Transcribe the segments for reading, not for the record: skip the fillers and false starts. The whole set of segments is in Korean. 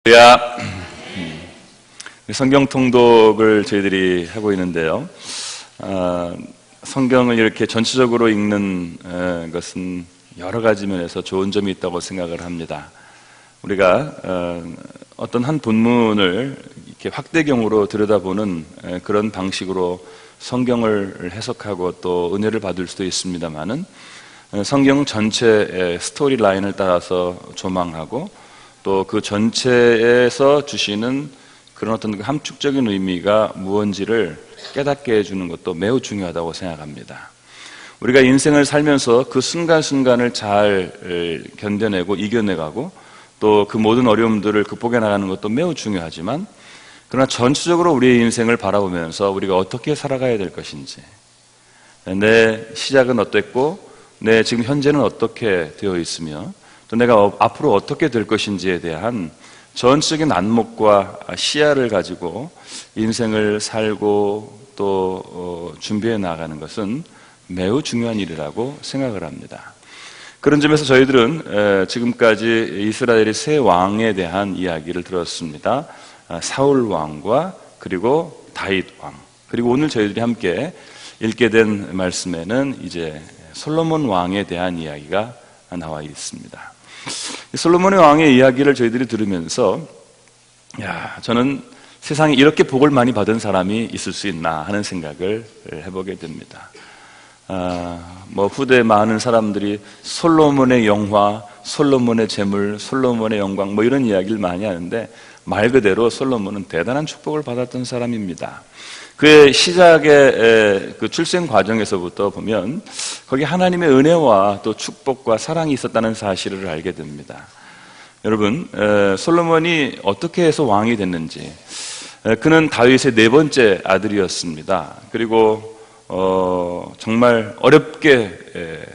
야, 성경 통독을 저희들이 하고 있는데요. 성경을 이렇게 전체적으로 읽는 것은 여러 가지 면에서 좋은 점이 있다고 생각을 합니다. 우리가 어떤 한 본문을 이렇게 확대경으로 들여다보는 그런 방식으로 성경을 해석하고 또 은혜를 받을 수도 있습니다만은 성경 전체의 스토리 라인을 따라서 조망하고 또 그 전체에서 주시는 그런 어떤 함축적인 의미가 무언지를 깨닫게 해주는 것도 매우 중요하다고 생각합니다. 우리가 인생을 살면서 그 순간순간을 잘 견뎌내고 이겨내가고 또 그 모든 어려움들을 극복해 나가는 것도 매우 중요하지만, 그러나 전체적으로 우리의 인생을 바라보면서 우리가 어떻게 살아가야 될 것인지, 내 시작은 어땠고 내 지금 현재는 어떻게 되어 있으며 또 내가 앞으로 어떻게 될 것인지에 대한 전적인 안목과 시야를 가지고 인생을 살고 또 준비해 나가는 것은 매우 중요한 일이라고 생각을 합니다. 그런 점에서 저희들은 지금까지 이스라엘의 세 왕에 대한 이야기를 들었습니다. 사울 왕과 그리고 다윗 왕, 그리고 오늘 저희들이 함께 읽게 된 말씀에는 이제 솔로몬 왕에 대한 이야기가 나와 있습니다. 솔로몬의 왕의 이야기를 저희들이 들으면서 저는 세상에 이렇게 복을 많이 받은 사람이 있을 수 있나 하는 생각을 해보게 됩니다. 후대 많은 사람들이 솔로몬의 영화, 솔로몬의 재물, 솔로몬의 영광 이런 이야기를 많이 하는데, 말 그대로 솔로몬은 대단한 축복을 받았던 사람입니다. 그의 시작의 그 출생 과정에서부터 보면 거기 하나님의 은혜와 또 축복과 사랑이 있었다는 사실을 알게 됩니다. 여러분, 솔로몬이 어떻게 해서 왕이 됐는지, 그는 다윗의 네 번째 아들이었습니다. 그리고 정말 어렵게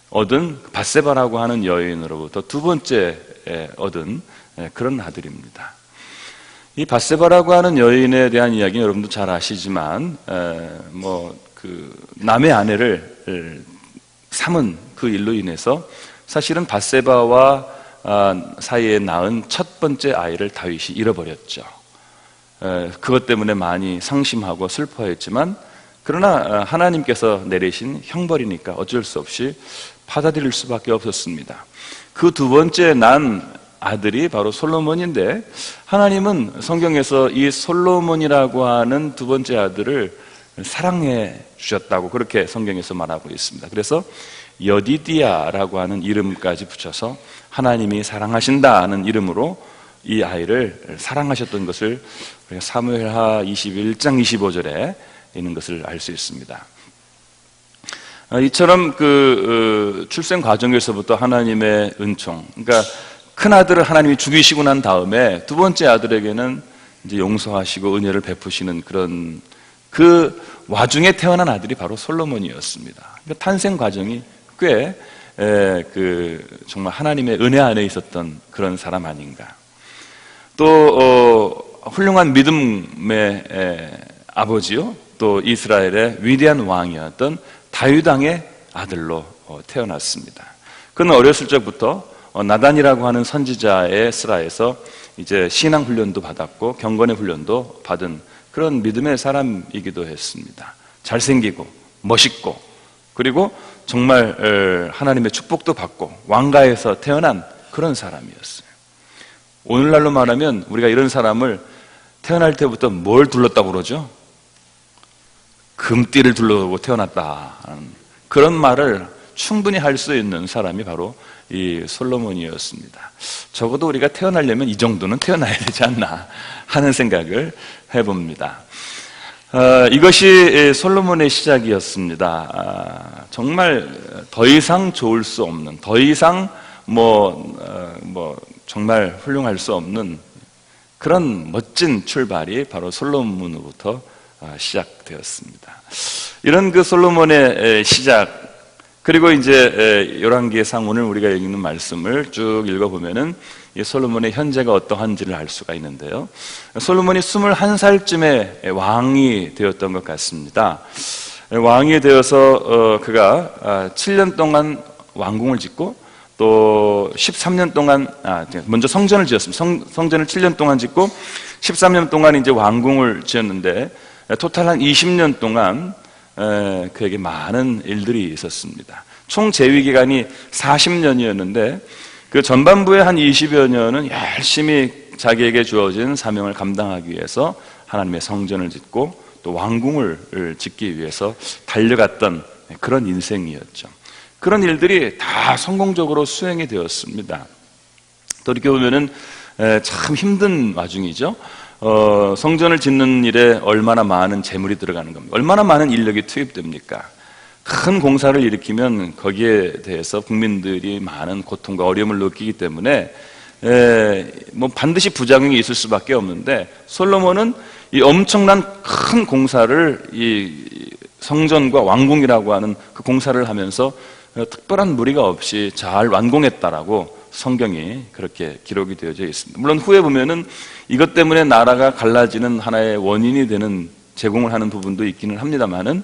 얻은 밧세바라고 하는 여인으로부터 두 번째 얻은 그런 아들입니다. 이 밧세바라고 하는 여인에 대한 이야기는 여러분도 잘 아시지만, 남의 아내를 삼은 그 일로 인해서 사실은 밧세바와 사이에 낳은 첫 번째 아이를 다윗이 잃어버렸죠. 그것 때문에 많이 상심하고 슬퍼했지만, 그러나 하나님께서 내리신 형벌이니까 어쩔 수 없이 받아들일 수밖에 없었습니다. 그 두 번째 난 아들이 바로 솔로몬인데, 하나님은 성경에서 이 솔로몬이라고 하는 두 번째 아들을 사랑해 주셨다고 그렇게 성경에서 말하고 있습니다. 그래서 여디디아라고 하는 이름까지 붙여서 하나님이 사랑하신다는 이름으로 이 아이를 사랑하셨던 것을 우리가 사무엘하 21장 25절에 있는 것을 알 수 있습니다. 이처럼 출생 과정에서부터 하나님의 은총, 그러니까 큰 아들을 하나님이 죽이시고 난 다음에 두 번째 아들에게는 이제 용서하시고 은혜를 베푸시는 그런 그 와중에 태어난 아들이 바로 솔로몬이었습니다. 그러니까 탄생 과정이 꽤 정말 하나님의 은혜 안에 있었던 그런 사람 아닌가. 또 훌륭한 믿음의 아버지요, 또 이스라엘의 위대한 왕이었던 다윗 왕의 아들로 태어났습니다. 그는 어렸을 적부터 나단이라고 하는 선지자의 스라에서 이제 신앙 훈련도 받았고 경건의 훈련도 받은 그런 믿음의 사람이기도 했습니다. 잘생기고 멋있고, 그리고 정말 하나님의 축복도 받고 왕가에서 태어난 그런 사람이었어요. 오늘날로 말하면 우리가 이런 사람을 태어날 때부터 뭘 둘렀다고 그러죠? 금띠를 둘러고 태어났다, 그런 말을 충분히 할 수 있는 사람이 바로 이 솔로몬이었습니다. 적어도 우리가 태어나려면 이 정도는 태어나야 되지 않나 하는 생각을 해봅니다. 이것이 솔로몬의 시작이었습니다. 정말 더 이상 좋을 수 없는, 더 이상 정말 훌륭할 수 없는 그런 멋진 출발이 바로 솔로몬으로부터 시작되었습니다. 이런 그 솔로몬의 시작, 그리고 이제 열왕기상 오늘 우리가 읽는 말씀을 쭉 읽어보면은 이 솔로몬의 현재가 어떠한지를 알 수가 있는데요. 솔로몬이 21살쯤에 왕이 되었던 것 같습니다. 왕이 되어서 그가 7년 동안 왕궁을 짓고 또 13년 동안 먼저 성전을 지었습니다. 성전을 7년 동안 짓고 13년 동안 이제 왕궁을 지었는데 토탈 한 20년 동안 그에게 많은 일들이 있었습니다. 총 재위 기간이 40년이었는데 그 전반부의 한 20여 년은 열심히 자기에게 주어진 사명을 감당하기 위해서 하나님의 성전을 짓고 또 왕궁을 짓기 위해서 달려갔던 그런 인생이었죠. 그런 일들이 다 성공적으로 수행이 되었습니다. 또 이렇게 보면은 참 힘든 와중이죠. 성전을 짓는 일에 얼마나 많은 재물이 들어가는 겁니까? 얼마나 많은 인력이 투입됩니까? 큰 공사를 일으키면 거기에 대해서 국민들이 많은 고통과 어려움을 느끼기 때문에 뭐 반드시 부작용이 있을 수밖에 없는데 솔로몬은 이 엄청난 큰 공사를 이 성전과 왕궁이라고 하는 그 공사를 하면서 특별한 무리가 없이 잘 완공했다라고 성경이 그렇게 기록이 되어져 있습니다. 물론 후에 보면은 이것 때문에 나라가 갈라지는 하나의 원인이 되는 제공을 하는 부분도 있기는 합니다만은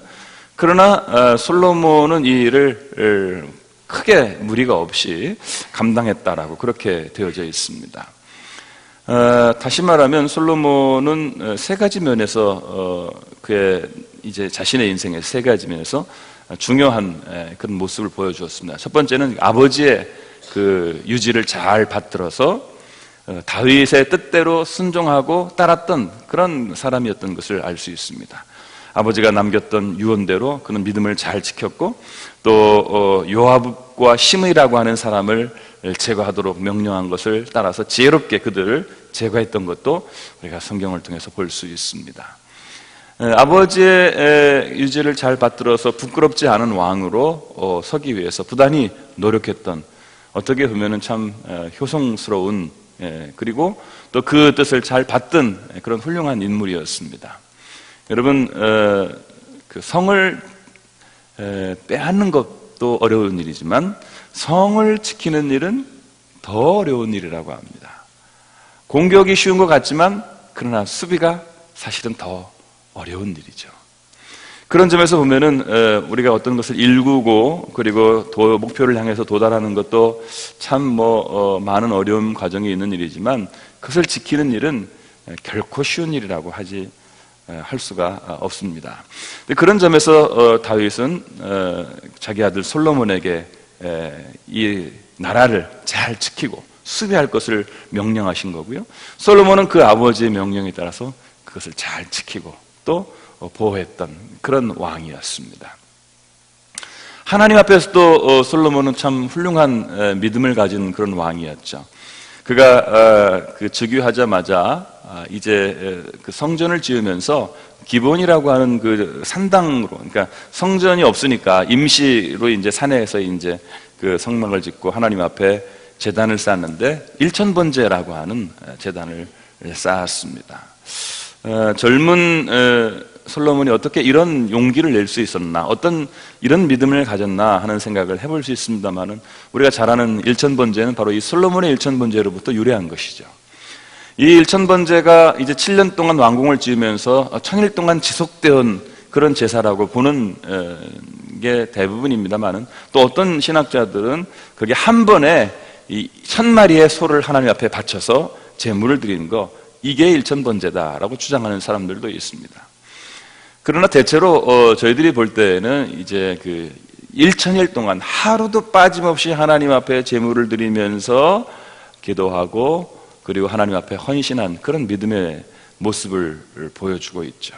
그러나 솔로몬은 이 일을 크게 무리가 없이 감당했다라고 그렇게 되어져 있습니다. 다시 말하면 솔로몬은 세 가지 면에서 그의 이제 자신의 인생의 세 가지 면에서 중요한 그런 모습을 보여주었습니다. 첫 번째는 아버지의 그 유지를 잘 받들어서 다윗의 뜻대로 순종하고 따랐던 그런 사람이었던 것을 알 수 있습니다. 아버지가 남겼던 유언대로 그는 믿음을 잘 지켰고 또 요압과 시므이라고 하는 사람을 제거하도록 명령한 것을 따라서 지혜롭게 그들을 제거했던 것도 우리가 성경을 통해서 볼 수 있습니다. 아버지의 유지를 잘 받들어서 부끄럽지 않은 왕으로 서기 위해서 부단히 노력했던 어떻게 보면은 참 효성스러운 그리고 또 그 뜻을 잘 받든 그런 훌륭한 인물이었습니다. 여러분 그 성을 빼앗는 것도 어려운 일이지만 성을 지키는 일은 더 어려운 일이라고 합니다. 공격이 쉬운 것 같지만 그러나 수비가 사실은 더 어려운 일이죠. 그런 점에서 보면은 우리가 어떤 것을 일구고 그리고 목표를 향해서 도달하는 것도 참 많은 어려움 과정이 있는 일이지만 그것을 지키는 일은 결코 쉬운 일이라고 할 수가 없습니다. 그런 점에서 다윗은 자기 아들 솔로몬에게 이 나라를 잘 지키고 수비할 것을 명령하신 거고요. 솔로몬은 그 아버지의 명령에 따라서 그것을 잘 지키고 또 보호했던 그런 왕이었습니다. 하나님 앞에서도 솔로몬은 참 훌륭한 믿음을 가진 그런 왕이었죠. 그가 그 즉위하자마자 이제 그 성전을 지으면서 기본이라고 하는 그 산당으로, 그러니까 성전이 없으니까 임시로 이제 산에서 이제 그 성막을 짓고 하나님 앞에 제단을 쌓았는데 일천번제라고 하는 제단을 쌓았습니다. 젊은 솔로몬이 어떻게 이런 용기를 낼 수 있었나, 어떤 이런 믿음을 가졌나 하는 생각을 해볼 수 있습니다만은 우리가 잘 아는 일천번제는 바로 이 솔로몬의 일천번제로부터 유래한 것이죠. 이 일천번제가 이제 7년 동안 왕궁을 지으면서 1000일 동안 지속되온 그런 제사라고 보는 게 대부분입니다만은 또 어떤 신학자들은 그게 한 번에 이 1000마리의 소를 하나님 앞에 바쳐서 제물을 드리는 거, 이게 일천번제다라고 주장하는 사람들도 있습니다. 그러나 대체로 저희들이 볼 때는 이제 그 1000일 동안 하루도 빠짐없이 하나님 앞에 제물을 드리면서 기도하고 그리고 하나님 앞에 헌신한 그런 믿음의 모습을 보여주고 있죠.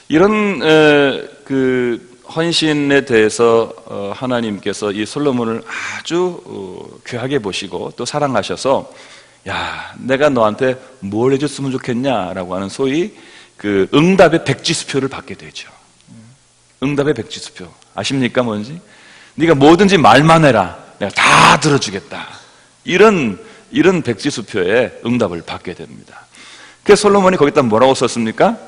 이런 그 헌신에 대해서 하나님께서 이 솔로몬을 아주 귀하게 보시고 또 사랑하셔서 야, 내가 너한테 뭘 해줬으면 좋겠냐라고 하는 소위 그 응답의 백지수표를 받게 되죠. 응답의 백지수표 아십니까 뭔지? 네가 뭐든지 말만 해라, 내가 다 들어주겠다. 이런 백지수표에 응답을 받게 됩니다. 그래서 솔로몬이 거기다 뭐라고 썼습니까?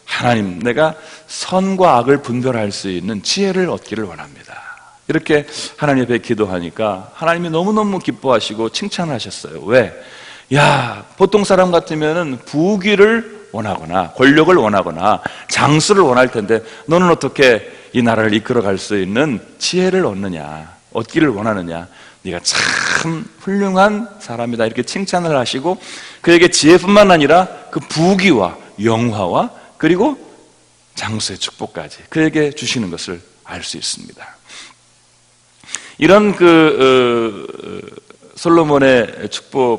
하나님, 내가 선과 악을 분별할 수 있는 지혜를 얻기를 원합니다. 이렇게 하나님 앞에 기도하니까 하나님이 너무너무 기뻐하시고 칭찬하셨어요. 왜? 야, 보통 사람 같으면은 부귀를 원하거나 권력을 원하거나 장수를 원할 텐데 너는 어떻게 이 나라를 이끌어갈 수 있는 지혜를 얻기를 원하느냐? 네가 참 훌륭한 사람이다 이렇게 칭찬을 하시고 그에게 지혜뿐만 아니라 그 부귀와 영화와 그리고 장수의 축복까지 그에게 주시는 것을 알 수 있습니다. 이런 솔로몬의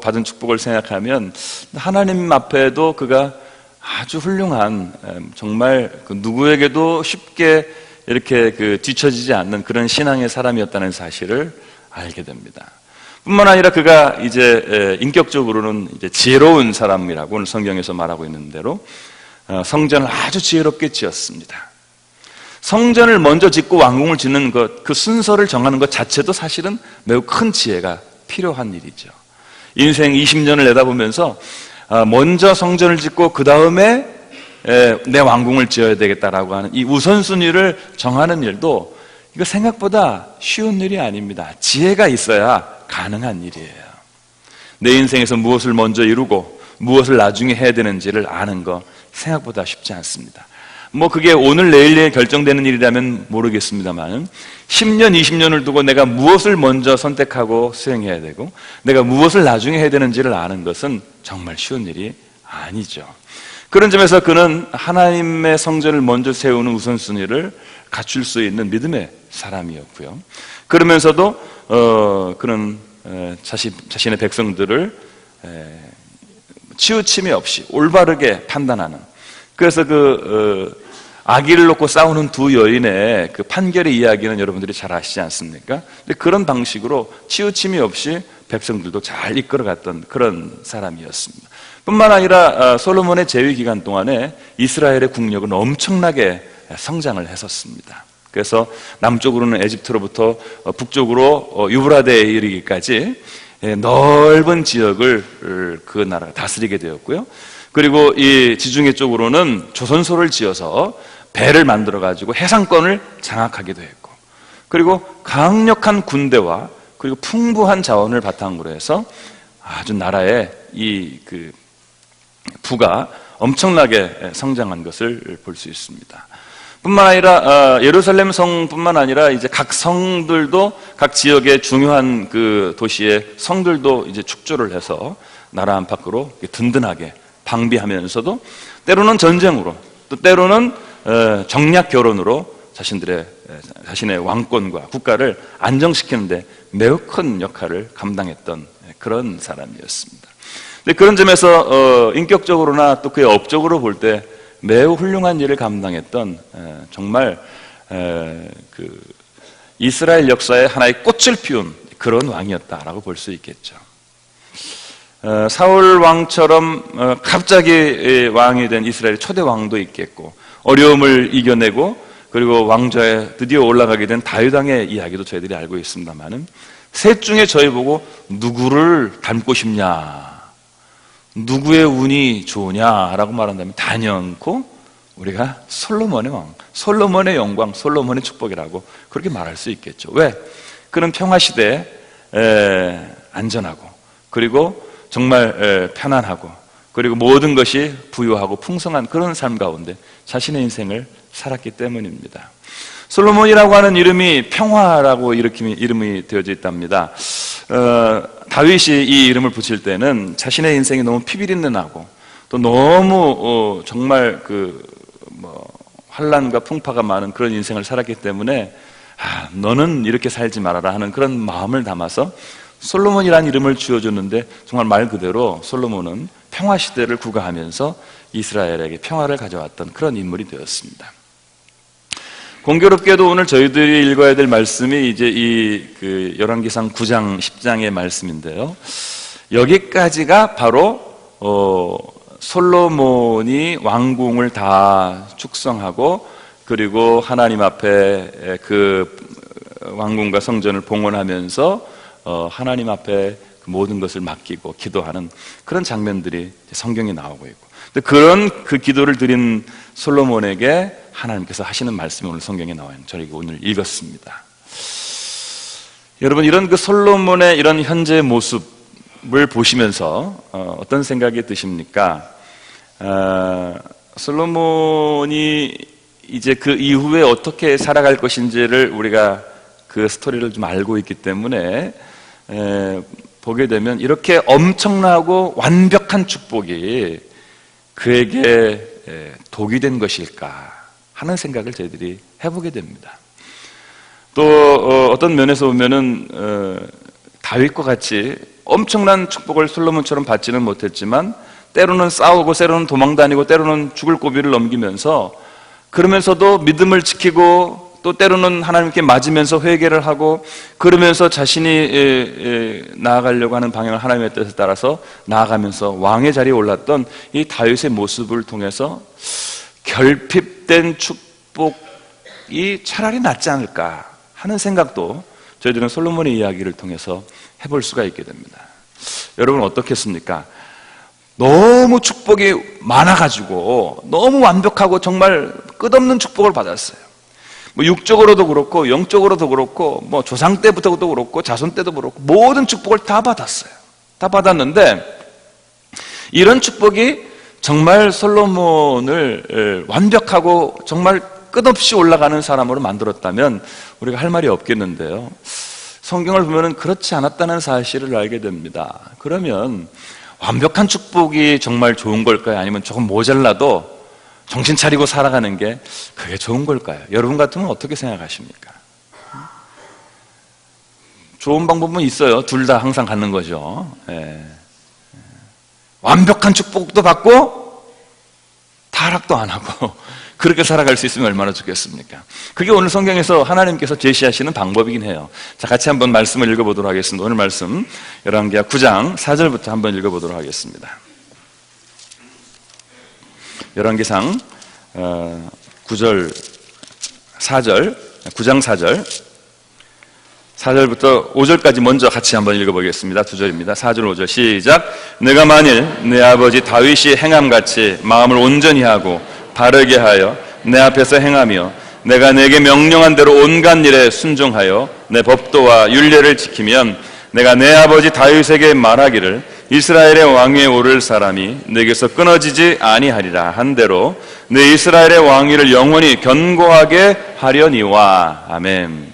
받은 축복을 생각하면 하나님 앞에도 그가 아주 훌륭한 정말 누구에게도 쉽게 이렇게 뒤처지지 않는 그런 신앙의 사람이었다는 사실을 알게 됩니다. 뿐만 아니라 그가 이제 인격적으로는 이제 지혜로운 사람이라고 오늘 성경에서 말하고 있는 대로 성전을 아주 지혜롭게 지었습니다. 성전을 먼저 짓고 왕궁을 짓는 것, 그 순서를 정하는 것 자체도 사실은 매우 큰 지혜가 필요한 일이죠. 인생 20년을 내다보면서 먼저 성전을 짓고 그 다음에 내 왕궁을 지어야 되겠다라고 하는 이 우선순위를 정하는 일도 이거 생각보다 쉬운 일이 아닙니다. 지혜가 있어야 가능한 일이에요. 내 인생에서 무엇을 먼저 이루고 무엇을 나중에 해야 되는지를 아는 거 생각보다 쉽지 않습니다. 그게 오늘 내일에 결정되는 일이라면 모르겠습니다만 10년, 20년을 두고 내가 무엇을 먼저 선택하고 수행해야 되고 내가 무엇을 나중에 해야 되는지를 아는 것은 정말 쉬운 일이 아니죠. 그런 점에서 그는 하나님의 성전을 먼저 세우는 우선순위를 갖출 수 있는 믿음의 사람이었고요. 그러면서도 그는 자신의 백성들을 치우침이 없이 올바르게 판단하는, 그래서 아기를 놓고 싸우는 두 여인의 그 판결의 이야기는 여러분들이 잘 아시지 않습니까? 근데 그런 방식으로 치우침이 없이 백성들도 잘 이끌어갔던 그런 사람이었습니다. 뿐만 아니라 솔로몬의 재위 기간 동안에 이스라엘의 국력은 엄청나게 성장을 했었습니다. 그래서 남쪽으로는 에집트로부터 북쪽으로 유브라데에 이르기까지 넓은 지역을 그 나라가 다스리게 되었고요. 그리고 이 지중해 쪽으로는 조선소를 지어서 배를 만들어 가지고 해상권을 장악하기도 했고, 그리고 강력한 군대와 그리고 풍부한 자원을 바탕으로 해서 아주 나라의 부가 엄청나게 성장한 것을 볼 수 있습니다. 뿐만 아니라 예루살렘 성뿐만 아니라 이제 각 성들도 각 지역의 중요한 그 도시의 성들도 이제 축조를 해서 나라 안팎으로 든든하게 방비하면서도 때로는 전쟁으로 또 때로는 정략 결혼으로 자신의 왕권과 국가를 안정시키는데 매우 큰 역할을 감당했던 그런 사람이었습니다. 근데 그런 점에서 인격적으로나 또 그의 업적으로 볼 때 매우 훌륭한 일을 감당했던 정말 이스라엘 역사의 하나의 꽃을 피운 그런 왕이었다라고 볼 수 있겠죠. 사울 왕처럼 갑자기 왕이 된 이스라엘의 초대 왕도 있겠고, 어려움을 이겨내고 그리고 왕좌에 드디어 올라가게 된 다윗 왕의 이야기도 저희들이 알고 있습니다만은, 셋 중에 저희 보고 누구를 닮고 싶냐, 누구의 운이 좋으냐라고 말한다면 단연코 우리가 솔로몬의 왕, 솔로몬의 영광, 솔로몬의 축복이라고 그렇게 말할 수 있겠죠. 왜? 그는 평화시대에 안전하고 그리고 정말 편안하고 그리고 모든 것이 부유하고 풍성한 그런 삶 가운데 자신의 인생을 살았기 때문입니다. 솔로몬이라고 하는 이름이 평화라고 이름이 되어져 있답니다. 다윗이 이 이름을 붙일 때는 자신의 인생이 너무 피비린내나고 또 너무 정말 환란과 풍파가 많은 그런 인생을 살았기 때문에 너는 이렇게 살지 말아라 하는 그런 마음을 담아서 솔로몬이라는 이름을 지어줬는데, 정말 말 그대로 솔로몬은 평화 시대를 구가하면서 이스라엘에게 평화를 가져왔던 그런 인물이 되었습니다. 공교롭게도 오늘 저희들이 읽어야 될 말씀이 이제 열왕기상 9장 10장의 말씀인데요. 여기까지가 바로 솔로몬이 왕궁을 다 축성하고 그리고 하나님 앞에 그 왕궁과 성전을 봉헌하면서 하나님 앞에 모든 것을 맡기고 기도하는 그런 장면들이 성경에 나오고 있고, 그런 그 기도를 드린 솔로몬에게 하나님께서 하시는 말씀이 오늘 성경에 나와요. 저희가 오늘 읽었습니다. 여러분, 이런 그 솔로몬의 이런 현재 모습을 보시면서 어떤 생각이 드십니까? 솔로몬이 이제 그 이후에 어떻게 살아갈 것인지를 우리가 그 스토리를 좀 알고 있기 때문에 보게 되면 이렇게 엄청나고 완벽한 축복이 그에게 독이 된 것일까 하는 생각을 저희들이 해보게 됩니다. 또 어떤 면에서 보면은 다윗과 같이 엄청난 축복을 솔로몬처럼 받지는 못했지만 때로는 싸우고 때로는 도망다니고 때로는 죽을 고비를 넘기면서 그러면서도 믿음을 지키고 또 때로는 하나님께 맞으면서 회개를 하고 그러면서 자신이 나아가려고 하는 방향을 하나님의 뜻에 따라서 나아가면서 왕의 자리에 올랐던 이 다윗의 모습을 통해서 결핍된 축복이 차라리 낫지 않을까 하는 생각도 저희들은 솔로몬의 이야기를 통해서 해볼 수가 있게 됩니다. 여러분 어떻겠습니까? 너무 축복이 많아가지고 너무 완벽하고 정말 끝없는 축복을 받았어요. 뭐 육적으로도 그렇고 영적으로도 그렇고 뭐 조상 때부터도 그렇고 자손 때도 그렇고 모든 축복을 다 받았어요. 다 받았는데 이런 축복이 정말 솔로몬을 완벽하고 정말 끝없이 올라가는 사람으로 만들었다면 우리가 할 말이 없겠는데요. 성경을 보면 그렇지 않았다는 사실을 알게 됩니다. 그러면 완벽한 축복이 정말 좋은 걸까요? 아니면 조금 모자라도 정신 차리고 살아가는 게 그게 좋은 걸까요? 여러분 같으면 어떻게 생각하십니까? 좋은 방법은 있어요. 둘 다 항상 갖는 거죠. 완벽한 축복도 받고 타락도 안 하고 그렇게 살아갈 수 있으면 얼마나 좋겠습니까? 그게 오늘 성경에서 하나님께서 제시하시는 방법이긴 해요. 자, 같이 한번 말씀을 읽어보도록 하겠습니다. 오늘 말씀 열왕기하 9장 4절부터 한번 읽어보도록 하겠습니다. 열왕기상 9절 4절 9장 4절 4절부터 5절까지 먼저 같이 한번 읽어보겠습니다. 2절입니다. 4절 5절 시작. 내가 만일 내 아버지 다윗이 행함같이 마음을 온전히 하고 바르게 하여 내 앞에서 행하며 내가 내게 명령한 대로 온갖 일에 순종하여 내 법도와 율례를 지키면 내가 내 아버지 다윗에게 말하기를 이스라엘의 왕위에 오를 사람이 내게서 끊어지지 아니하리라 한 대로 내 이스라엘의 왕위를 영원히 견고하게 하려니와. 아멘.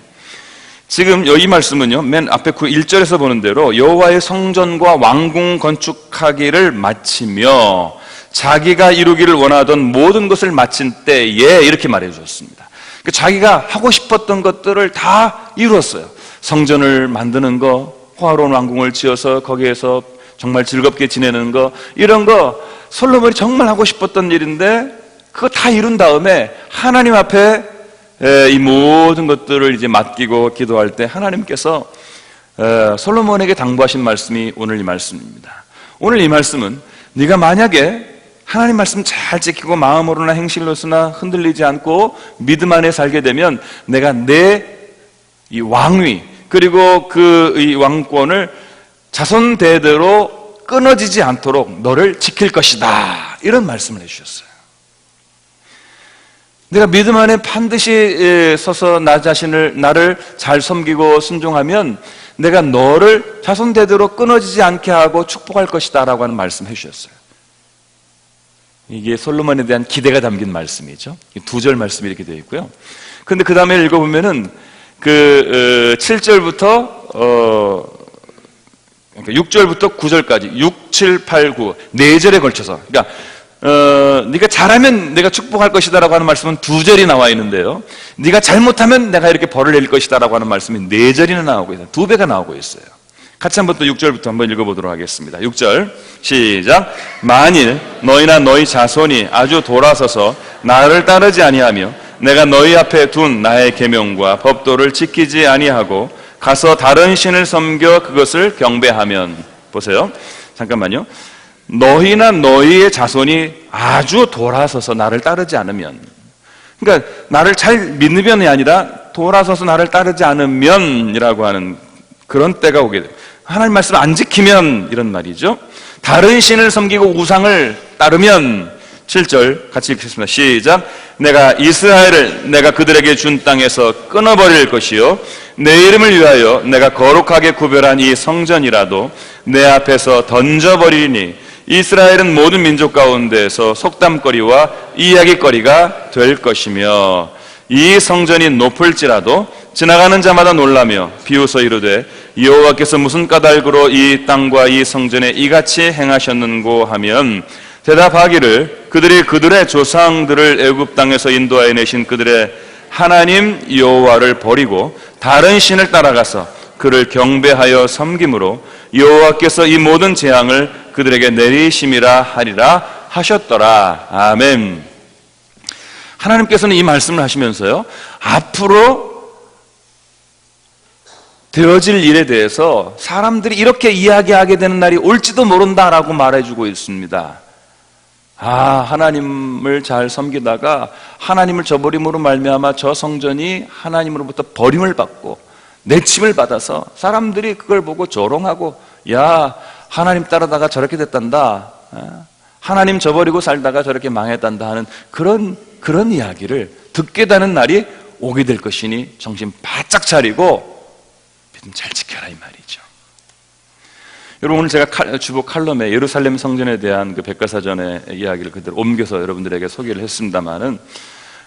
지금 이 말씀은요, 맨 앞에 1절에서 보는 대로 여호와의 성전과 왕궁 건축하기를 마치며 자기가 이루기를 원하던 모든 것을 마친 때에 이렇게 말해 주었습니다. 자기가 하고 싶었던 것들을 다 이루었어요. 성전을 만드는 거, 호화로운 왕궁을 지어서 거기에서 정말 즐겁게 지내는 거, 이런 거 솔로몬이 정말 하고 싶었던 일인데 그거 다 이룬 다음에 하나님 앞에 이 모든 것들을 이제 맡기고 기도할 때 하나님께서 솔로몬에게 당부하신 말씀이 오늘 이 말씀입니다. 오늘 이 말씀은 네가 만약에 하나님 말씀 잘 지키고 마음으로나 행실로서나 흔들리지 않고 믿음 안에 살게 되면 내가 내 이 왕위 그리고 그 이 왕권을 자손 대대로 끊어지지 않도록 너를 지킬 것이다, 이런 말씀을 해주셨어요. 내가 믿음 안에 반드시 서서 나를 잘 섬기고 순종하면 내가 너를 자손 대대로 끊어지지 않게 하고 축복할 것이다 라고 하는 말씀 해주셨어요. 이게 솔로몬에 대한 기대가 담긴 말씀이죠. 2절 말씀이 이렇게 되어 있고요. 그런데 그 다음에 읽어보면은 7절부터 6절부터 9절까지 6, 7, 8, 9 4절에 걸쳐서, 그러니까 네가 잘하면 내가 축복할 것이다 라고 하는 말씀은 2절이 나와 있는데요, 네가 잘못하면 내가 이렇게 벌을 내릴 것이다 라고 하는 말씀이 4절이나 나오고 있어요. 2배가 나오고 있어요. 같이 한번 또 6절부터 한번 읽어보도록 하겠습니다. 6절 시작. 만일 너희나 너희 자손이 아주 돌아서서 나를 따르지 아니하며 내가 너희 앞에 둔 나의 계명과 법도를 지키지 아니하고 가서 다른 신을 섬겨 그것을 경배하면, 보세요, 잠깐만요. 너희나 너희의 자손이 아주 돌아서서 나를 따르지 않으면, 그러니까 나를 잘 믿으면이 아니라 돌아서서 나를 따르지 않으면이라고 하는 그런 때가 오게 돼요. 하나님 말씀을 안 지키면, 이런 말이죠. 다른 신을 섬기고 우상을 따르면, 7절 같이 읽겠습니다. 시작. 내가 이스라엘을 내가 그들에게 준 땅에서 끊어버릴 것이요 내 이름을 위하여 내가 거룩하게 구별한 이 성전이라도 내 앞에서 던져버리니 이스라엘은 모든 민족 가운데에서 속담거리와 이야기거리가 될 것이며 이 성전이 높을지라도 지나가는 자마다 놀라며 비웃어 이르되 여호와께서 무슨 까닭으로 이 땅과 이 성전에 이같이 행하셨는고 하면 대답하기를 그들이 그들의 조상들을 애굽 땅에서 인도하여 내신 그들의 하나님 여호와를 버리고 다른 신을 따라가서 그를 경배하여 섬김으로 여호와께서 이 모든 재앙을 그들에게 내리심이라 하리라 하셨더라. 아멘. 하나님께서는 이 말씀을 하시면서요, 앞으로 되어질 일에 대해서 사람들이 이렇게 이야기하게 되는 날이 올지도 모른다라고 말해주고 있습니다. 하나님을 잘 섬기다가 하나님을 저버림으로 말미암아 저 성전이 하나님으로부터 버림을 받고 내침을 받아서 사람들이 그걸 보고 조롱하고, 야, 하나님 따르다가 저렇게 됐단다, 하나님 저버리고 살다가 저렇게 망했단다 하는 그런 이야기를 듣게 되는 날이 오게 될 것이니 정신 바짝 차리고 믿음 잘 지켜라, 이 말이죠. 여러분, 오늘 제가 주보 칼럼에 예루살렘 성전에 대한 그 백과사전의 이야기를 그대로 옮겨서 여러분들에게 소개를 했습니다만은,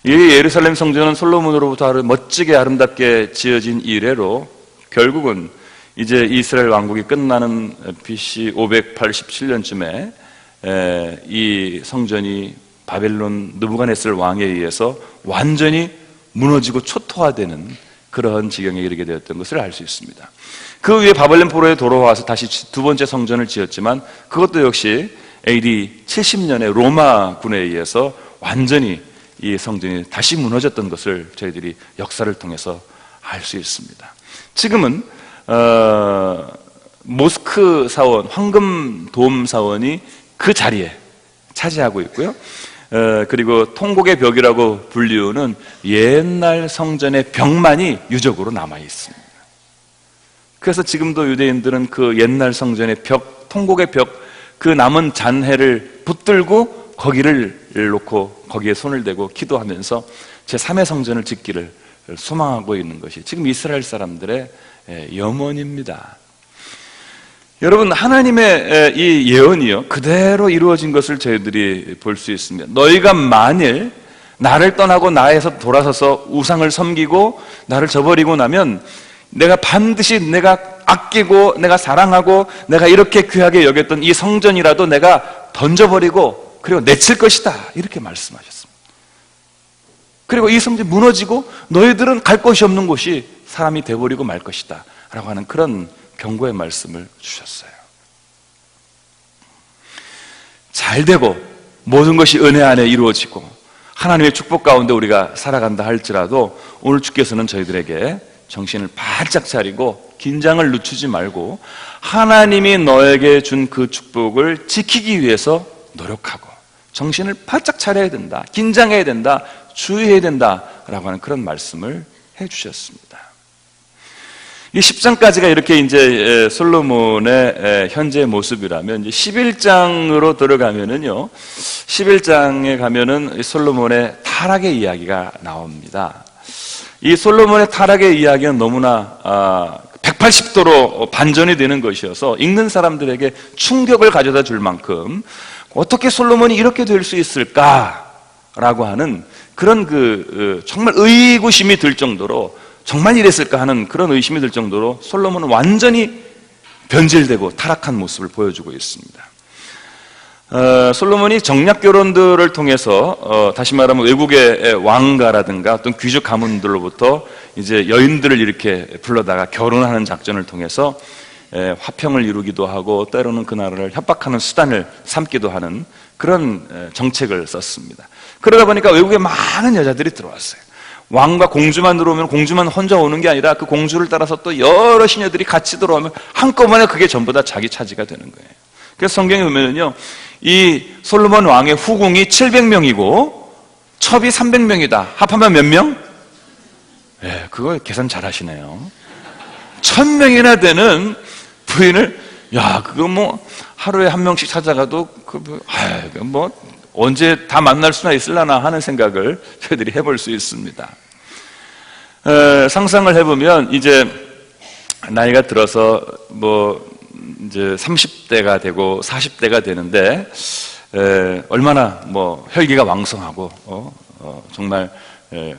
이 예루살렘 성전은 솔로몬으로부터 아주 멋지게 아름답게 지어진 이래로 결국은 이제 이스라엘 왕국이 끝나는 BC 587년쯤에 이 성전이 바벨론 느부갓네살 왕에 의해서 완전히 무너지고 초토화되는 그러한 지경에 이르게 되었던 것을 알 수 있습니다. 그 위에 바벨론 포로에 돌아와서 다시 두 번째 성전을 지었지만 그것도 역시 AD 70년에 로마군에 의해서 완전히 이 성전이 다시 무너졌던 것을 저희들이 역사를 통해서 알 수 있습니다. 지금은 모스크 사원, 황금돔 사원이 그 자리에 차지하고 있고요. 그리고 통곡의 벽이라고 불리우는 옛날 성전의 벽만이 유적으로 남아 있습니다. 그래서 지금도 유대인들은 그 옛날 성전의 벽, 통곡의 벽, 그 남은 잔해를 붙들고 거기를 놓고 거기에 손을 대고 기도하면서 제3의 성전을 짓기를 소망하고 있는 것이 지금 이스라엘 사람들의 염원입니다. 여러분, 하나님의 이 예언이요, 그대로 이루어진 것을 저희들이 볼 수 있습니다. 너희가 만일 나를 떠나고 나에서 돌아서서 우상을 섬기고 나를 저버리고 나면 내가 반드시 내가 아끼고 내가 사랑하고 내가 이렇게 귀하게 여겼던 이 성전이라도 내가 던져버리고 그리고 내칠 것이다, 이렇게 말씀하셨습니다. 그리고 이 성전이 무너지고 너희들은 갈 곳이 없는 곳이 사람이 돼버리고 말 것이다 라고 하는 그런 경고의 말씀을 주셨어요. 잘 되고 모든 것이 은혜 안에 이루어지고 하나님의 축복 가운데 우리가 살아간다 할지라도 오늘 주께서는 저희들에게 정신을 바짝 차리고 긴장을 늦추지 말고 하나님이 너에게 준 그 축복을 지키기 위해서 노력하고 정신을 바짝 차려야 된다, 긴장해야 된다, 주의해야 된다라고 하는 그런 말씀을 해주셨습니다. 이 10장까지가 이렇게 이제 솔로몬의 현재 모습이라면, 이제 11장으로 들어가면은요, 11장에 가면은 솔로몬의 타락의 이야기가 나옵니다. 이 솔로몬의 타락의 이야기는 너무나 180도로 반전이 되는 것이어서 읽는 사람들에게 충격을 가져다 줄 만큼 어떻게 솔로몬이 이렇게 될 수 있을까라고 하는 그런 정말 의구심이 들 정도로, 정말 이랬을까 하는 그런 의심이 들 정도로 솔로몬은 완전히 변질되고 타락한 모습을 보여주고 있습니다. 솔로몬이 정략 결혼들을 통해서 다시 말하면 외국의 왕가라든가 어떤 귀족 가문들로부터 이제 여인들을 이렇게 불러다가 결혼하는 작전을 통해서 화평을 이루기도 하고 때로는 그 나라를 협박하는 수단을 삼기도 하는 그런 정책을 썼습니다. 그러다 보니까 외국에 많은 여자들이 들어왔어요. 왕과 공주만 들어오면 공주만 혼자 오는 게 아니라 그 공주를 따라서 또 여러 시녀들이 같이 들어오면 한꺼번에 그게 전부 다 자기 차지가 되는 거예요. 그래서 성경에 보면은요, 이 솔로몬 왕의 후궁이 700명이고 첩이 300명이다. 합하면 몇 명? 네, 그거 계산 잘 하시네요. 1000명이나 되는 부인을, 야, 그거 뭐 하루에 한 명씩 찾아가도 뭐 언제 다 만날 수나 있을라나 하는 생각을 저희들이 해볼 수 있습니다. 상상을 해보면 이제 나이가 들어서 뭐 이제 30대가 되고 40대가 되는데 얼마나 뭐 혈기가 왕성하고 정말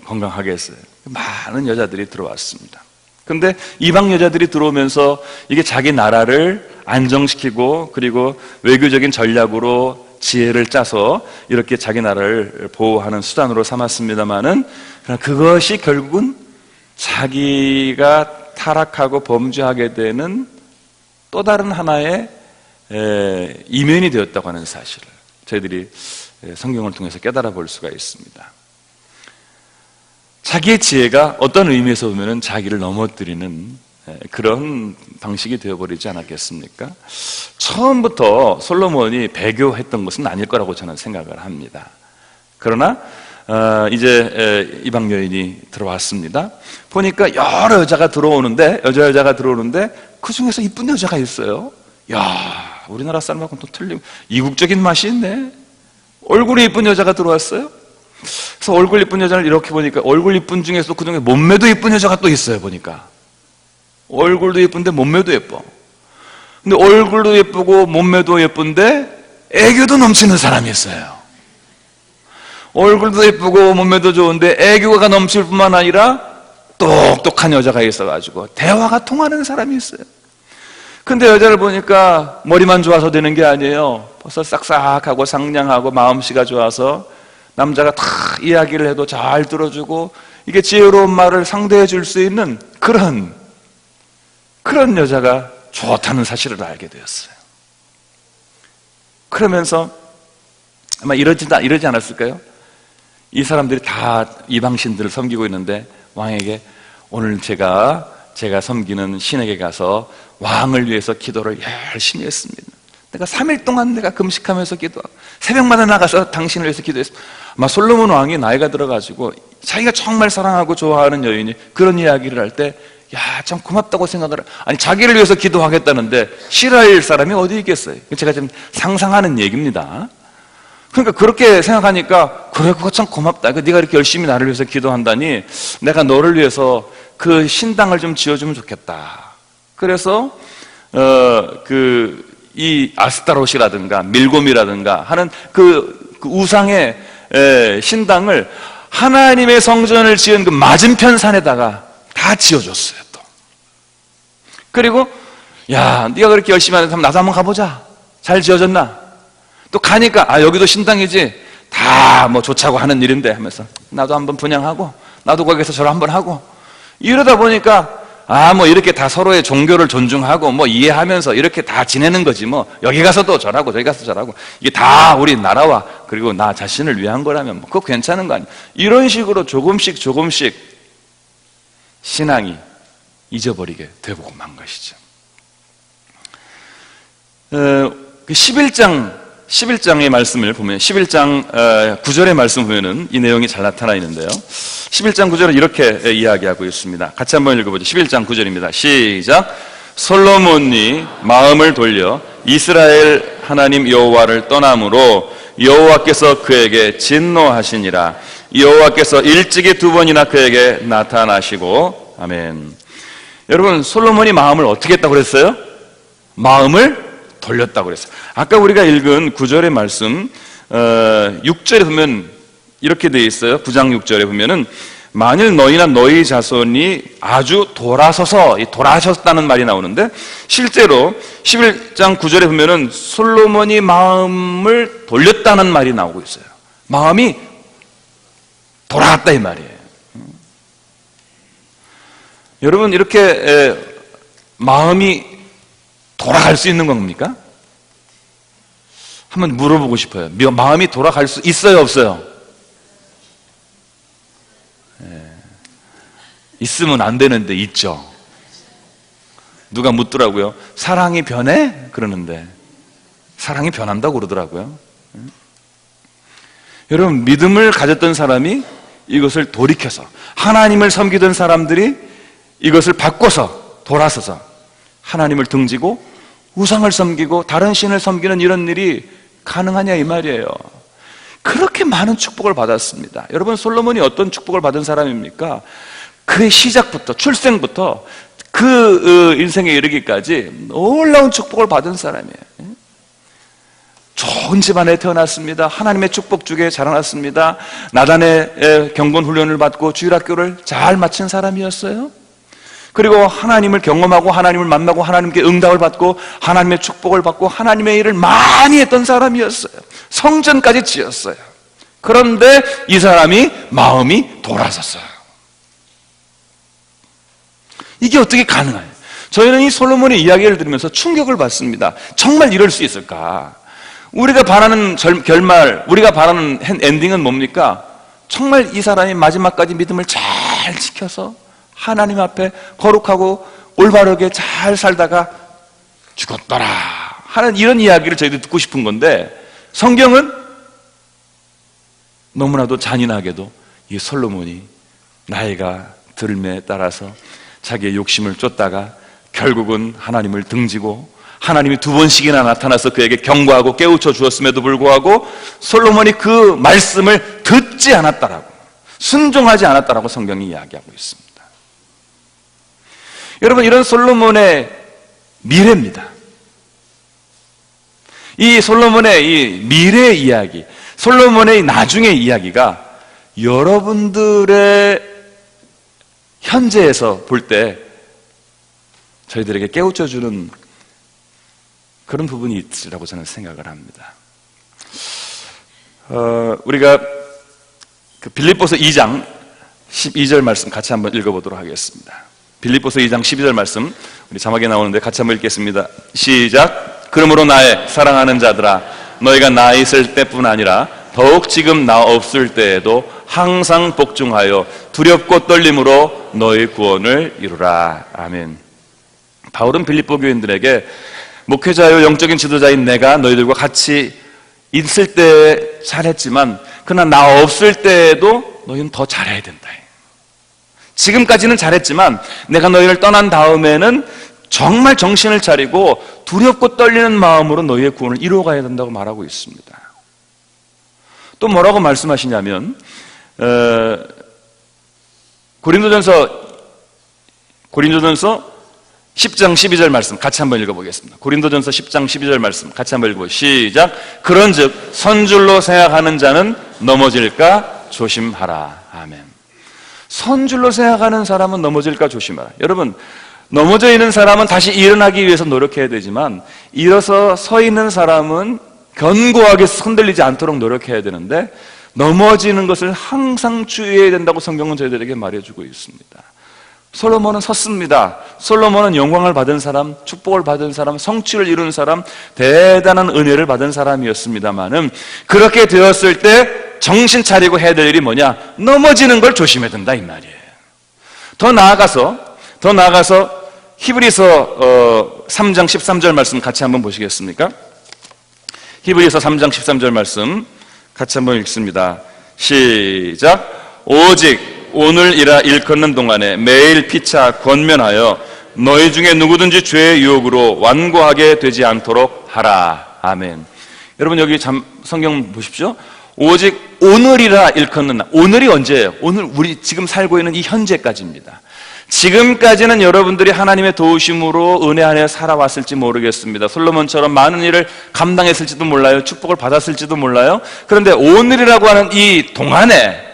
건강하게 했어요. 많은 여자들이 들어왔습니다. 근데 이방 여자들이 들어오면서 이게 자기 나라를 안정시키고 그리고 외교적인 전략으로 지혜를 짜서 이렇게 자기 나라를 보호하는 수단으로 삼았습니다마는 그것이 결국은 자기가 타락하고 범죄하게 되는 또 다른 하나의 이면이 되었다고 하는 사실을 저희들이 성경을 통해서 깨달아 볼 수가 있습니다. 자기의 지혜가 어떤 의미에서 보면 자기를 넘어뜨리는 그런 방식이 되어버리지 않았겠습니까? 처음부터 솔로몬이 배교했던 것은 아닐 거라고 저는 생각을 합니다. 그러나 이제 이방 여인이 들어왔습니다. 보니까 여러 여자가 들어오는데 그 중에서 이쁜 여자가 있어요. 야, 우리나라 사람하고는 또 틀리고 이국적인 맛이 있네. 얼굴이 이쁜 여자가 들어왔어요. 그래서 얼굴 이쁜 여자를 이렇게 보니까 얼굴 이쁜 중에서 그 중에 몸매도 이쁜 여자가 또 있어요. 보니까 얼굴도 예쁜데 몸매도 예뻐. 근데 얼굴도 예쁘고 몸매도 예쁜데 애교도 넘치는 사람이 있어요. 얼굴도 예쁘고 몸매도 좋은데 애교가 넘칠 뿐만 아니라 똑똑한 여자가 있어가지고 대화가 통하는 사람이 있어요. 근데 여자를 보니까 머리만 좋아서 되는 게 아니에요. 벌써 싹싹하고 상냥하고 마음씨가 좋아서 남자가 다 이야기를 해도 잘 들어주고 이게 지혜로운 말을 상대해 줄 수 있는 그런 여자가 좋다는 사실을 알게 되었어요. 그러면서 아마 이러지 않았을까요? 이 사람들이 다 이방신들을 섬기고 있는데 왕에게 오늘 제가 섬기는 신에게 가서 왕을 위해서 기도를 열심히 했습니다. 내가 3일 동안 내가 금식하면서 기도하고 새벽마다 나가서 당신을 위해서 기도했습니다. 아마 솔로몬 왕이 나이가 들어가지고 자기가 정말 사랑하고 좋아하는 여인이 그런 이야기를 할 때 야, 참 고맙다고 생각을 아니 자기를 위해서 기도하겠다는데 싫어할 사람이 어디 있겠어요? 제가 지금 상상하는 얘기입니다. 그러니까 그렇게 생각하니까 그래 그거 참 고맙다. 네가 이렇게 열심히 나를 위해서 기도한다니 내가 너를 위해서 그 신당을 좀 지어주면 좋겠다. 그래서 이 아스타롯이라든가 밀곰이라든가 하는 그 우상의 신당을 하나님의 성전을 지은 그 맞은편 산에다가 다 지어줬어요. 또 그리고 야 네가 그렇게 열심히 하는데 나도 한번 가보자. 잘 지어졌나? 또 가니까 여기도 신당이지 다 뭐 좋자고 하는 일인데 하면서 나도 한번 분양하고 나도 거기서 절 한번 하고 이러다 보니까 뭐 이렇게 다 서로의 종교를 존중하고 뭐 이해하면서 이렇게 다 지내는 거지 뭐 여기 가서도 절하고 저기 가서 절하고 이게 다 우리 나라와 그리고 나 자신을 위한 거라면 뭐 그거 괜찮은 거 아니야. 이런 식으로 조금씩 신앙이 잊어버리게 되고 만 것이죠. 11장의 말씀을 보면 11장 9절의 말씀 보면은 이 내용이 잘 나타나 있는데요. 11장 9절은 이렇게 이야기하고 있습니다. 같이 한번 읽어보죠. 11장 9절입니다. 시작. 솔로몬이 마음을 돌려 이스라엘 하나님 여호와를 떠남으로 여호와께서 그에게 진노하시니라. 여호와께서 일찍이 2번이나 그에게 나타나시고 아멘. 여러분 솔로몬이 마음을 어떻게 했다고 그랬어요? 마음을 돌렸다고 그랬어요. 아까 우리가 읽은 9절의 말씀 6절에 보면 이렇게 되어 있어요. 9장 6절에 보면은 만일 너희나 너희 자손이 아주 돌아섰다는 말이 나오는데 실제로 11장 9절에 보면은 솔로몬이 마음을 돌렸다는 말이 나오고 있어요. 마음이 돌아갔다 이 말이에요. 여러분 이렇게 마음이 돌아갈 수 있는 겁니까? 한번 물어보고 싶어요. 마음이 돌아갈 수 있어요, 없어요? 있으면 안 되는데 있죠. 누가 묻더라고요. 사랑이 변해? 그러는데 사랑이 변한다고 그러더라고요. 여러분 믿음을 가졌던 사람이 이것을 돌이켜서 하나님을 섬기던 사람들이 이것을 바꿔서 돌아서서 하나님을 등지고 우상을 섬기고 다른 신을 섬기는 이런 일이 가능하냐 이 말이에요. 그렇게 많은 축복을 받았습니다. 여러분 솔로몬이 어떤 축복을 받은 사람입니까? 그의 시작부터 출생부터 그 인생에 이르기까지 놀라운 축복을 받은 사람이에요. 좋은 집안에 태어났습니다. 하나님의 축복 중에 자라났습니다. 나단의 경건 훈련을 받고 주일학교를 잘 마친 사람이었어요. 그리고 하나님을 경험하고 하나님을 만나고 하나님께 응답을 받고 하나님의 축복을 받고 하나님의 일을 많이 했던 사람이었어요. 성전까지 지었어요. 그런데 이 사람이 마음이 돌아섰어요. 이게 어떻게 가능해요? 저희는 이 솔로몬의 이야기를 들으면서 충격을 받습니다. 정말 이럴 수 있을까? 우리가 바라는 결말, 우리가 바라는 엔딩은 뭡니까? 정말 이 사람이 마지막까지 믿음을 잘 지켜서 하나님 앞에 거룩하고 올바르게 잘 살다가 죽었더라 하는 이런 이야기를 저희도 듣고 싶은 건데, 성경은 너무나도 잔인하게도 이 솔로몬이 나이가 들음에 따라서 자기의 욕심을 쫓다가 결국은 하나님을 등지고 하나님이 2번씩이나 나타나서 그에게 경고하고 깨우쳐 주었음에도 불구하고 솔로몬이 그 말씀을 듣지 않았다라고, 순종하지 않았다라고 성경이 이야기하고 있습니다. 여러분, 이런 솔로몬의 미래입니다. 이 솔로몬의 이 미래 이야기, 솔로몬의 나중의 이야기가 여러분들의 현재에서 볼 때 저희들에게 깨우쳐 주는 그런 부분이 있으라고 저는 생각을 합니다. 우리가 그 빌립보서 2장 12절 말씀 같이 한번 읽어보도록 하겠습니다. 빌립보서 2장 12절 말씀, 우리 자막에 나오는데 같이 한번 읽겠습니다. 시작. 그러므로 나의 사랑하는 자들아, 너희가 나 있을 때뿐 아니라 더욱 지금 나 없을 때에도 항상 복종하여 두렵고 떨림으로 너희 구원을 이루라. 아멘. 바울은 빌립보 교인들에게 목회자요 영적인 지도자인 내가 너희들과 같이 있을 때 잘했지만 그러나 나 없을 때에도 너희는 더 잘해야 된다. 지금까지는 잘했지만 내가 너희를 떠난 다음에는 정말 정신을 차리고 두렵고 떨리는 마음으로 너희의 구원을 이루어가야 된다고 말하고 있습니다. 또 뭐라고 말씀하시냐면 고린도전서 10장 12절 말씀 같이 한번 읽어보겠습니다. 고린도전서 10장 12절 말씀 같이 한번 읽어보겠습니다. 시작. 그런즉 선줄로 생각하는 자는 넘어질까 조심하라. 아멘. 선줄로 생각하는 사람은 넘어질까 조심하라. 여러분, 넘어져 있는 사람은 다시 일어나기 위해서 노력해야 되지만 일어서 서 있는 사람은 견고하게 흔들리지 않도록 노력해야 되는데, 넘어지는 것을 항상 주의해야 된다고 성경은 저희들에게 말해주고 있습니다. 솔로몬은 섰습니다. 솔로몬은 영광을 받은 사람, 축복을 받은 사람, 성취를 이룬 사람, 대단한 은혜를 받은 사람이었습니다만은 그렇게 되었을 때 정신 차리고 해야 될 일이 뭐냐? 넘어지는 걸 조심해야 된다 이 말이에요. 더 나아가서 히브리서 3장 13절 말씀 같이 한번 보시겠습니까? 히브리서 3장 13절 말씀 같이 한번 읽습니다. 시작. 오직 오늘이라 일컫는 동안에 매일 피차 권면하여 너희 중에 누구든지 죄의 유혹으로 완고하게 되지 않도록 하라. 아멘. 여러분, 여기 성경 보십시오. 오직 오늘이라 일컫는 날. 오늘이 언제예요? 오늘 우리 지금 살고 있는 이 현재까지입니다. 지금까지는 여러분들이 하나님의 도우심으로 은혜 안에 살아왔을지 모르겠습니다. 솔로몬처럼 많은 일을 감당했을지도 몰라요. 축복을 받았을지도 몰라요. 그런데 오늘이라고 하는 이 동안에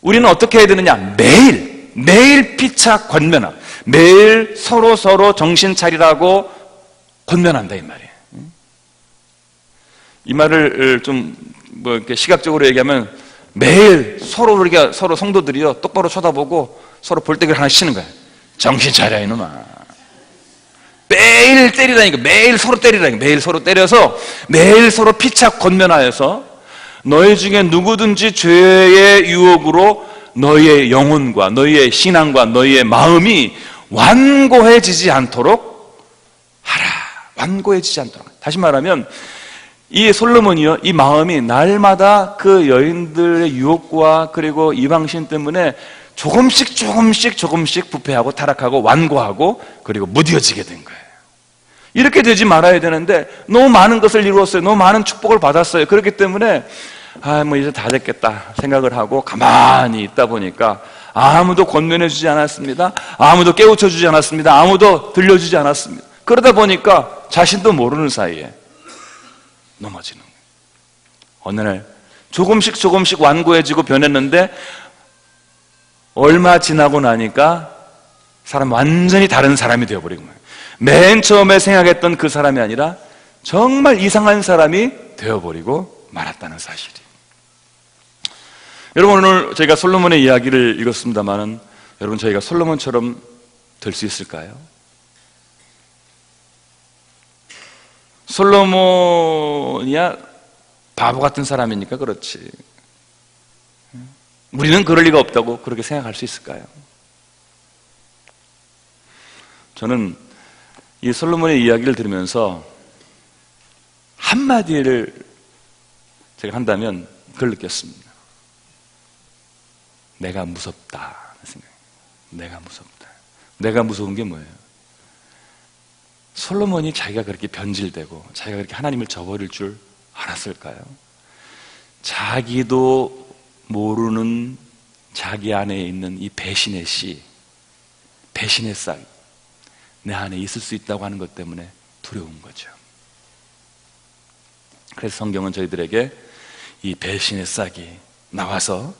우리는 어떻게 해야 되느냐? 매일 피차 권면하고 매일 서로 정신 차리라고 권면한다 이 말이에요. 이 말을 좀 이렇게 시각적으로 얘기하면 매일 우리가 서로 성도들이요 똑바로 쳐다보고 서로 볼때기를 하나 치는 거야. 정신 차려 이놈아. 매일 때리라니까. 매일 서로 때리라니까. 매일 서로 때려서 매일 서로 피차 권면하여서 너희 중에 누구든지 죄의 유혹으로 너희의 영혼과 너희의 신앙과 너희의 마음이 완고해지지 않도록 하라. 완고해지지 않도록. 다시 말하면 이 솔로몬이요, 이 마음이 날마다 그 여인들의 유혹과 그리고 이방신 때문에 조금씩 부패하고 타락하고 완고하고 그리고 무뎌지게 된 거예요. 이렇게 되지 말아야 되는데 너무 많은 것을 이루었어요. 너무 많은 축복을 받았어요. 그렇기 때문에 이제 다 됐겠다 생각을 하고 가만히 있다 보니까 아무도 권면해 주지 않았습니다. 아무도 깨우쳐 주지 않았습니다. 아무도 들려주지 않았습니다. 그러다 보니까 자신도 모르는 사이에 넘어지는 거예요. 어느 날 조금씩 완고해지고 변했는데 얼마 지나고 나니까 사람 완전히 다른 사람이 되어버린 거예요. 맨 처음에 생각했던 그 사람이 아니라 정말 이상한 사람이 되어버리고 말았다는 사실이. 여러분, 오늘 저희가 솔로몬의 이야기를 읽었습니다마는 여러분, 저희가 솔로몬처럼 될 수 있을까요? 솔로몬이야 바보 같은 사람이니까 그렇지, 우리는 그럴 리가 없다고 그렇게 생각할 수 있을까요? 저는 이 솔로몬의 이야기를 들으면서 한마디를 제가 한다면 그걸 느꼈습니다. 내가 무섭다 생각해요. 내가 무섭다. 내가 무서운 게 뭐예요? 솔로몬이 자기가 그렇게 변질되고 자기가 그렇게 하나님을 저버릴 줄 알았을까요? 자기도 모르는 자기 안에 있는 이 배신의 씨, 배신의 싹, 내 안에 있을 수 있다고 하는 것 때문에 두려운 거죠. 그래서 성경은 저희들에게 이 배신의 싹이 나와서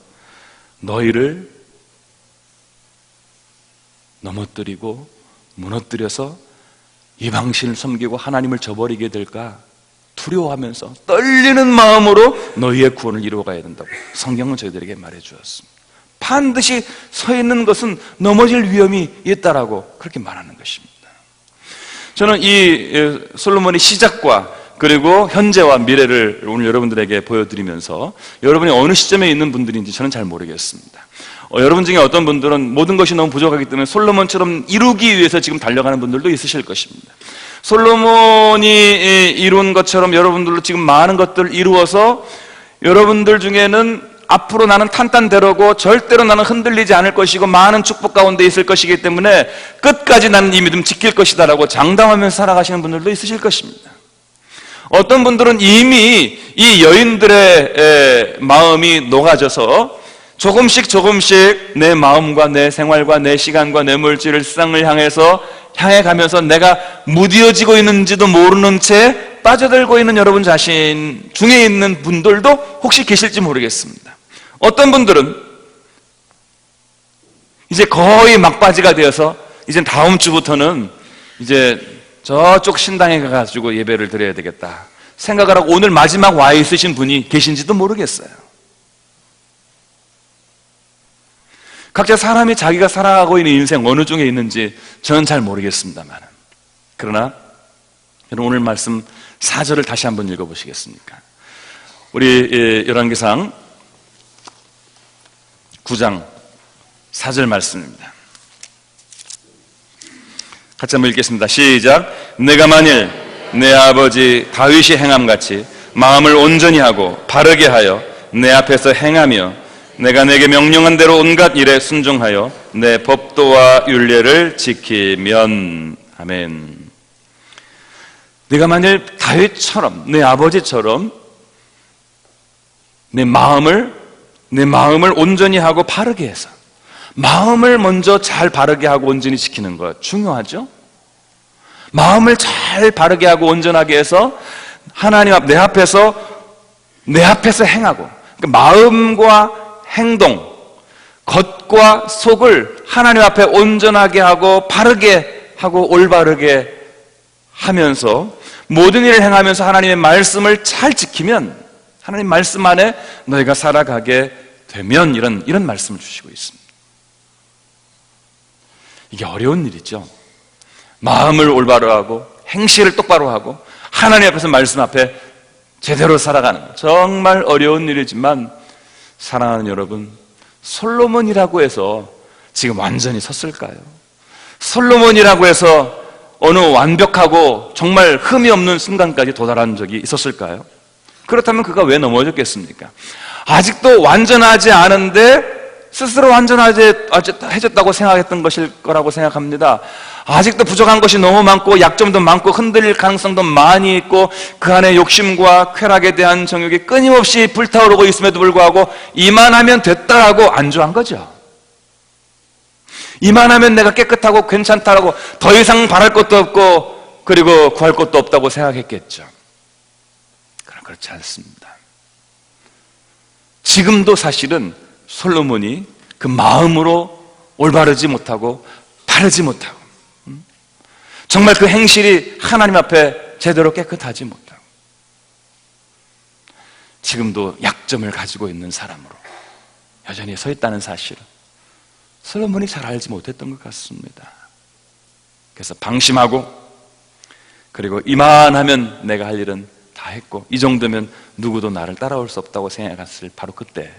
너희를 넘어뜨리고 무너뜨려서 이방신을 섬기고 하나님을 저버리게 될까 두려워하면서 떨리는 마음으로 너희의 구원을 이루어가야 된다고 성경은 저희들에게 말해 주었습니다. 반드시 서 있는 것은 넘어질 위험이 있다라고 그렇게 말하는 것입니다. 저는 이 솔로몬의 시작과 그리고 현재와 미래를 오늘 여러분들에게 보여드리면서 여러분이 어느 시점에 있는 분들인지 저는 잘 모르겠습니다. 여러분 중에 어떤 분들은 모든 것이 너무 부족하기 때문에 솔로몬처럼 이루기 위해서 지금 달려가는 분들도 있으실 것입니다. 솔로몬이 이룬 것처럼 여러분들도 지금 많은 것들을 이루어서 여러분들 중에는 앞으로 나는 탄탄대로고 절대로 나는 흔들리지 않을 것이고 많은 축복 가운데 있을 것이기 때문에 끝까지 나는 이 믿음 지킬 것이다 라고 장담하면서 살아가시는 분들도 있으실 것입니다. 어떤 분들은 이미 이 여인들의 마음이 녹아져서 조금씩 내 마음과 내 생활과 내 시간과 내 물질을 세상을 향해 가면서 내가 무뎌지고 있는지도 모르는 채 빠져들고 있는 여러분 자신 중에 있는 분들도 혹시 계실지 모르겠습니다. 어떤 분들은 이제 거의 막바지가 되어서 이제 다음 주부터는 이제 저쪽 신당에 가가지고 예배를 드려야 되겠다 생각을 하고 오늘 마지막 와 있으신 분이 계신지도 모르겠어요. 각자 사람이 자기가 살아가고 있는 인생 어느 중에 있는지 저는 잘 모르겠습니다만, 그러나 여러분 오늘 말씀 4절을 다시 한번 읽어보시겠습니까? 우리 열왕기상 9장 4절 말씀입니다. 같이 한번 읽겠습니다. 시작. 내가 만일 내 아버지 다윗이 행함같이 마음을 온전히 하고 바르게 하여 내 앞에서 행하며 내가 내게 명령한 대로 온갖 일에 순종하여 내 법도와 율례를 지키면. 아멘. 내가 만일 다윗처럼 내 아버지처럼 내 마음을 온전히 하고 바르게 해서, 마음을 먼저 잘 바르게 하고 온전히 지키는 것 중요하죠. 마음을 잘 바르게 하고 온전하게 해서 하나님 앞 내 앞에서 행하고, 그러니까 마음과 행동, 겉과 속을 하나님 앞에 온전하게 하고 바르게 하고 올바르게 하면서 모든 일을 행하면서 하나님의 말씀을 잘 지키면, 하나님 말씀 안에 너희가 살아가게 되면, 이런 말씀을 주시고 있습니다. 이게 어려운 일이죠. 마음을 올바로 하고 행실을 똑바로 하고 하나님 앞에서 말씀 앞에 제대로 살아가는 정말 어려운 일이지만, 사랑하는 여러분, 솔로몬이라고 해서 지금 완전히 섰을까요? 솔로몬이라고 해서 어느 완벽하고 정말 흠이 없는 순간까지 도달한 적이 있었을까요? 그렇다면 그가 왜 넘어졌겠습니까? 아직도 완전하지 않은데 스스로 완전해졌다고 생각했던 것일 거라고 생각합니다. 아직도 부족한 것이 너무 많고 약점도 많고 흔들릴 가능성도 많이 있고 그 안에 욕심과 쾌락에 대한 정욕이 끊임없이 불타오르고 있음에도 불구하고 이만하면 됐다라고 안주한 거죠. 이만하면 내가 깨끗하고 괜찮다라고 더 이상 바랄 것도 없고 그리고 구할 것도 없다고 생각했겠죠. 그렇지 않습니다. 지금도 사실은 솔로몬이 그 마음으로 올바르지 못하고 바르지 못하고 정말 그 행실이 하나님 앞에 제대로 깨끗하지 못하고 지금도 약점을 가지고 있는 사람으로 여전히 서 있다는 사실을 솔로몬이 잘 알지 못했던 것 같습니다. 그래서 방심하고, 그리고 이만하면 내가 할 일은 다 했고 이 정도면 누구도 나를 따라올 수 없다고 생각했을 바로 그때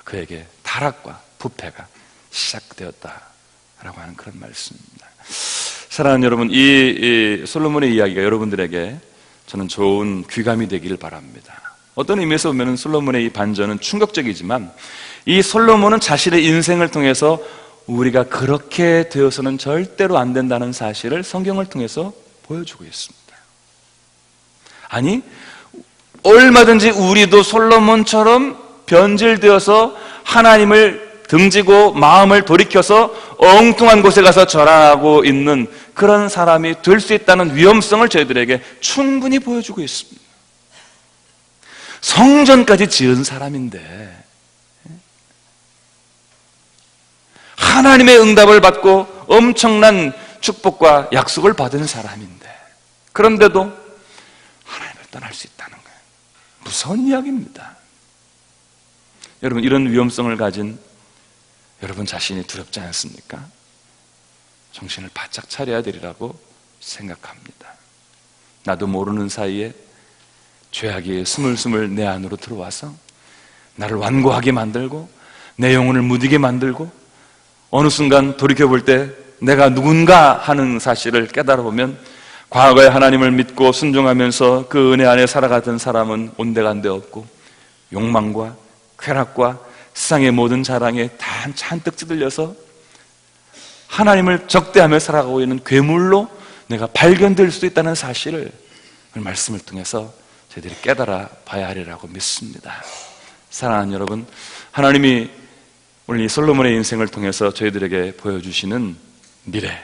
그에게 타락과 부패가 시작되었다라고 하는 그런 말씀입니다. 사랑하는 여러분, 이 솔로몬의 이야기가 여러분들에게 저는 좋은 귀감이 되기를 바랍니다. 어떤 의미에서 보면 솔로몬의 이 반전은 충격적이지만 이 솔로몬은 자신의 인생을 통해서 우리가 그렇게 되어서는 절대로 안 된다는 사실을 성경을 통해서 보여주고 있습니다. 아니, 얼마든지 우리도 솔로몬처럼 변질되어서 하나님을 등지고 마음을 돌이켜서 엉뚱한 곳에 가서 절하고 있는 그런 사람이 될 수 있다는 위험성을 저희들에게 충분히 보여주고 있습니다. 성전까지 지은 사람인데 하나님의 응답을 받고 엄청난 축복과 약속을 받은 사람인데 그런데도 하나님을 떠날 수 있다는 거예요. 무서운 이야기입니다. 여러분, 이런 위험성을 가진 여러분 자신이 두렵지 않습니까? 정신을 바짝 차려야 되리라고 생각합니다. 나도 모르는 사이에 죄악이 스물스물 내 안으로 들어와서 나를 완고하게 만들고 내 영혼을 무디게 만들고 어느 순간 돌이켜볼 때 내가 누군가 하는 사실을 깨달아보면 과거에 하나님을 믿고 순종하면서 그 은혜 안에 살아가던 사람은 온데간데 없고 욕망과 쾌락과 세상의 모든 자랑에 잔뜩 찌들려서 하나님을 적대하며 살아가고 있는 괴물로 내가 발견될 수 있다는 사실을 말씀을 통해서 저희들이 깨달아 봐야 하리라고 믿습니다. 사랑하는 여러분, 하나님이 오늘 이 솔로몬의 인생을 통해서 저희들에게 보여주시는 미래,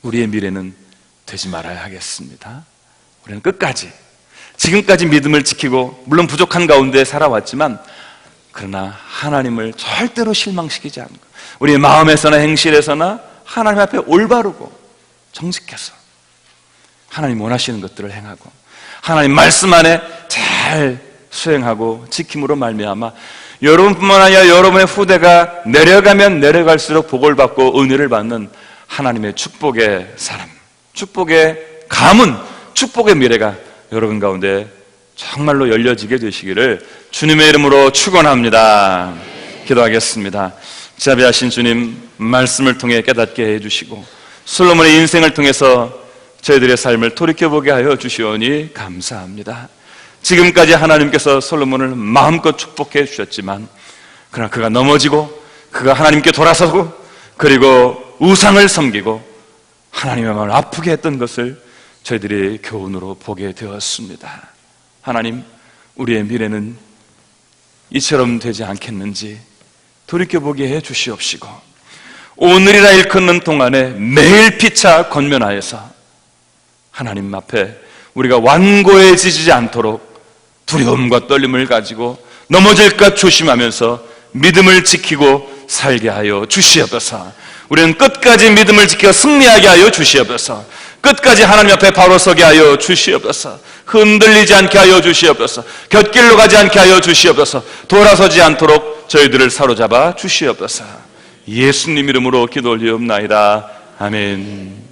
우리의 미래는 되지 말아야 하겠습니다. 우리는 끝까지, 지금까지 믿음을 지키고 물론 부족한 가운데 살아왔지만 그러나 하나님을 절대로 실망시키지 않고 우리의 마음에서나 행실에서나 하나님 앞에 올바르고 정직해서 하나님 원하시는 것들을 행하고 하나님 말씀 안에 잘 수행하고 지킴으로 말미암아 여러분뿐만 아니라 여러분의 후대가 내려가면 내려갈수록 복을 받고 은혜를 받는 하나님의 축복의 사람, 축복의 가문, 축복의 미래가 여러분 가운데 정말로 열려지게 되시기를 주님의 이름으로 축원합니다. 기도하겠습니다. 자비하신 주님, 말씀을 통해 깨닫게 해주시고 솔로몬의 인생을 통해서 저희들의 삶을 돌이켜보게 하여 주시오니 감사합니다. 지금까지 하나님께서 솔로몬을 마음껏 축복해 주셨지만 그러나 그가 넘어지고 그가 하나님께 돌아서고 그리고 우상을 섬기고 하나님의 마음을 아프게 했던 것을 저희들이 교훈으로 보게 되었습니다. 하나님, 우리의 미래는 이처럼 되지 않겠는지 돌이켜보게 해 주시옵시고 오늘이라 일컫는 동안에 매일 피차 권면하여서 하나님 앞에 우리가 완고해지지 않도록 두려움과 떨림을 가지고 넘어질까 조심하면서 믿음을 지키고 살게 하여 주시옵소서. 우리는 끝까지 믿음을 지켜 승리하게 하여 주시옵소서. 끝까지 하나님 앞에 바로 서게 하여 주시옵소서. 흔들리지 않게 하여 주시옵소서. 곁길로 가지 않게 하여 주시옵소서. 돌아서지 않도록 저희들을 사로잡아 주시옵소서. 예수님 이름으로 기도 올리옵나이다. 아멘.